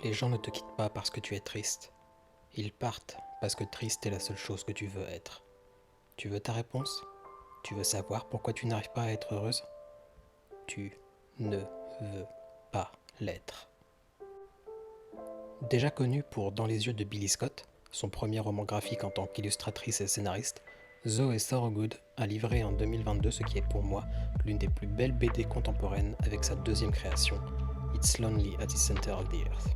Les gens ne te quittent pas parce que tu es triste. Ils partent parce que triste est la seule chose que tu veux être. Tu veux ta réponse? Tu veux savoir pourquoi tu n'arrives pas à être heureuse? Tu ne veux pas l'être. Déjà connue pour Dans les yeux de Billy Scott, son premier roman graphique en tant qu'illustratrice et scénariste, Zoe Thorogood a livré en 2022 ce qui est pour moi l'une des plus belles BD contemporaines avec sa deuxième création, It's Lonely at the Center of the Earth.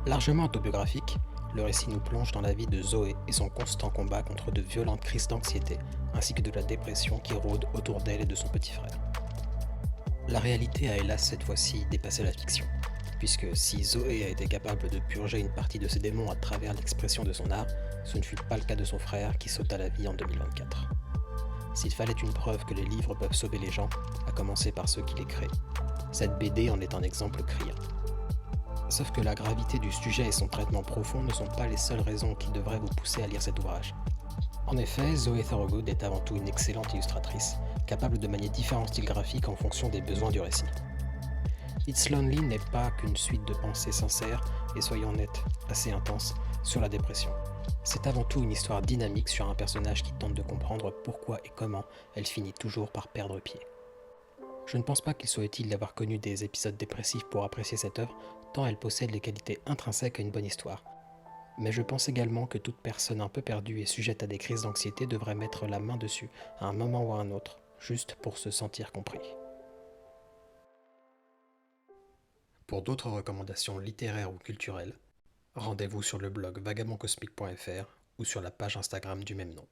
Largement autobiographique, le récit nous plonge dans la vie de Zoé et son constant combat contre de violentes crises d'anxiété ainsi que de la dépression qui rôde autour d'elle et de son petit frère. La réalité a hélas cette fois-ci dépassé la fiction, puisque si Zoé a été capable de purger une partie de ses démons à travers l'expression de son art, ce ne fut pas le cas de son frère qui sauta la vie en 2024. S'il fallait une preuve que les livres peuvent sauver les gens, à commencer par ceux qui les créent, cette BD en est un exemple criant. Sauf que la gravité du sujet et son traitement profond ne sont pas les seules raisons qui devraient vous pousser à lire cet ouvrage. En effet, Zoe Thorogood est avant tout une excellente illustratrice, capable de manier différents styles graphiques en fonction des besoins du récit. It's Lonely n'est pas qu'une suite de pensées sincères et, soyons honnêtes, assez intenses sur la dépression. C'est avant tout une histoire dynamique sur un personnage qui tente de comprendre pourquoi et comment elle finit toujours par perdre pied. Je ne pense pas qu'il soit utile d'avoir connu des épisodes dépressifs pour apprécier cette œuvre, tant elle possède les qualités intrinsèques à une bonne histoire. Mais je pense également que toute personne un peu perdue et sujette à des crises d'anxiété devrait mettre la main dessus à un moment ou à un autre, juste pour se sentir compris. Pour d'autres recommandations littéraires ou culturelles, rendez-vous sur le blog vagabondcosmique.fr ou sur la page Instagram du même nom.